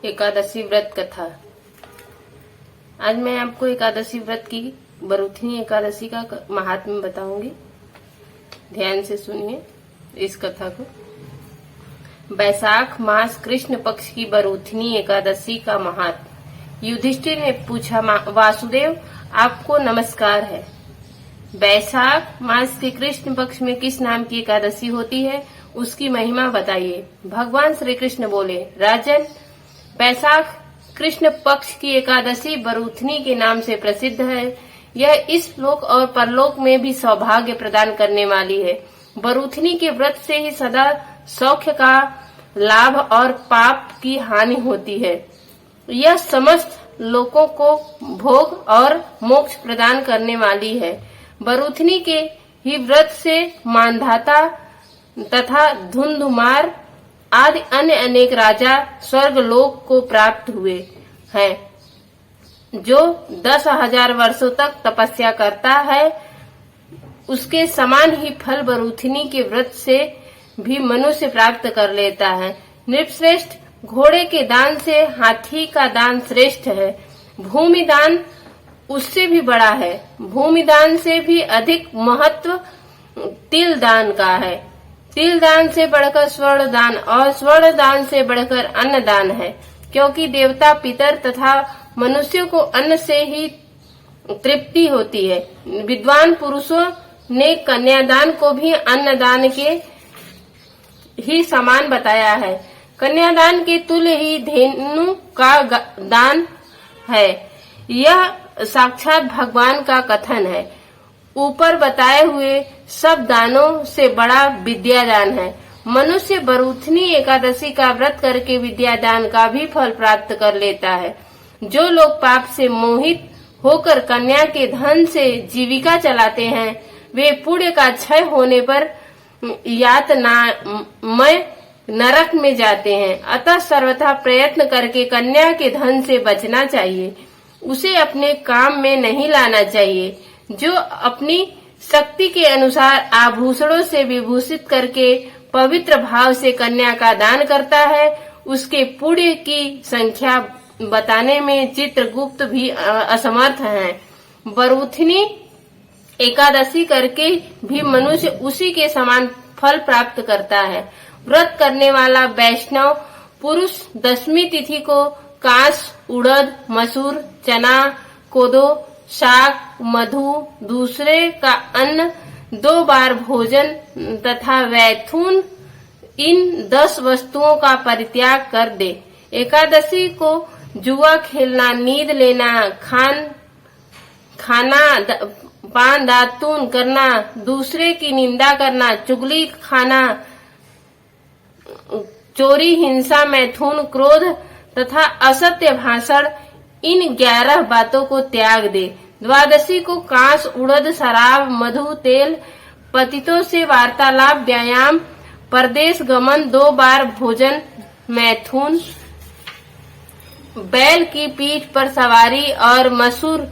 एकादशी व्रत कथा। आज मैं आपको एकादशी व्रत की बरूथनी एकादशी का महात्म्य बताऊंगी। ध्यान से सुनिए इस कथा को। वैशाख मास कृष्ण पक्ष की बरूथनी एकादशी का महात्म्य। युधिष्ठिर ने पूछा, वासुदेव आपको नमस्कार है। वैशाख मास के कृष्ण पक्ष में किस नाम की एकादशी होती है, उसकी महिमा बताइए। भगवान श्री कृष्ण बोले, राजन, वैशाख कृष्ण पक्ष की एकादशी बरूथनी के नाम से प्रसिद्ध है। यह इस लोक और परलोक में भी सौभाग्य प्रदान करने वाली है। बरूथनी के व्रत से ही सदा सौख्य का लाभ और पाप की हानि होती है। यह समस्त लोकों को भोग और मोक्ष प्रदान करने वाली है। बरूथनी के ही व्रत से मानधाता तथा धुंधुमार आदि अन्य अनेक राजा स्वर्ग लोक को प्राप्त हुए हैं। जो 10,000 वर्षों तक तपस्या करता है, उसके समान ही फल बरूथनी के व्रत से भी मनुष्य प्राप्त कर लेता है। नृपश्रेष्ठ, घोड़े के दान से हाथी का दान श्रेष्ठ है। भूमि दान उससे भी बड़ा है। भूमि दान से भी अधिक महत्व तिल दान का है। तिल दान से बढ़कर स्वर्ण दान और स्वर्ण दान से बढ़कर अन्न दान है, क्योंकि देवता, पितर तथा मनुष्यों को अन्न से ही तृप्ति होती है। विद्वान पुरुषों ने कन्यादान को भी अन्न दान के ही समान बताया है। कन्यादान के तुल्य ही धेनु का दान है। यह साक्षात भगवान का कथन है। ऊपर बताए हुए सब दानों से बड़ा विद्यादान है। मनुष्य बरूथनी एकादशी का व्रत करके विद्यादान का भी फल प्राप्त कर लेता है। जो लोग पाप से मोहित होकर कन्या के धन से जीविका चलाते हैं, वे पुण्य का क्षय होने पर यातनामय नरक में जाते हैं। अतः सर्वथा प्रयत्न करके कन्या के धन से बचना चाहिए। उसे अपने काम में नहीं लाना चाहिए। जो अपनी शक्ति के अनुसार आभूषणों से विभूषित करके पवित्र भाव से कन्या का दान करता है, उसके पुण्य की संख्या बताने में चित्रगुप्त भी असमर्थ हैं। बरूथनी एकादशी करके भी मनुष्य उसी के समान फल प्राप्त करता है। व्रत करने वाला वैष्णव पुरुष दशमी तिथि को कांस, उड़द, मसूर, चना, कोदो, शाक, मधु, दूसरे का अन्न, 2 बार भोजन तथा वैथुन, इन 10 वस्तुओं का परित्याग कर दे। एकादशी को जुआ खेलना, नींद लेना, खाना पान दातून करना, दूसरे की निंदा करना, चुगली खाना, चोरी, हिंसा, मैथुन, क्रोध तथा असत्य भाषण, इन 11 बातों को त्याग दे। द्वादशी को कांस, उड़द, शराब, मधु, तेल, पतितों से वार्तालाप, व्यायाम, परदेश गमन, 2 बार भोजन, मैथुन, बैल की पीठ पर सवारी और मसूर,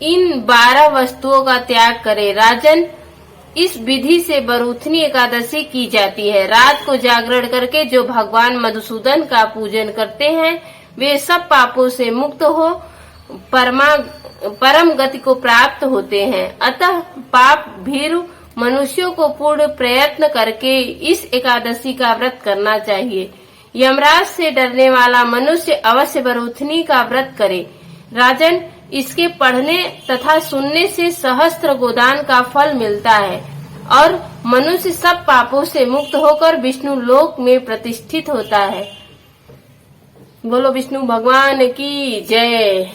इन 12 वस्तुओं का त्याग करे। राजन, इस विधि से बरूथनी एकादशी की जाती है। रात को जागरण करके जो भगवान मधुसूदन का पूजन करते हैं, वे सब पापों से मुक्त हो परम गति को प्राप्त होते हैं। अतः पाप भीरु मनुष्यों को पूर्ण प्रयत्न करके इस एकादशी का व्रत करना चाहिए। यमराज से डरने वाला मनुष्य अवश्य बरूथनी का व्रत करे। राजन, इसके पढ़ने तथा सुनने से सहस्त्र गोदान का फल मिलता है और मनुष्य सब पापों से मुक्त होकर विष्णु लोक में प्रतिष्ठित होता है। बोलो विष्णु भगवान की जय।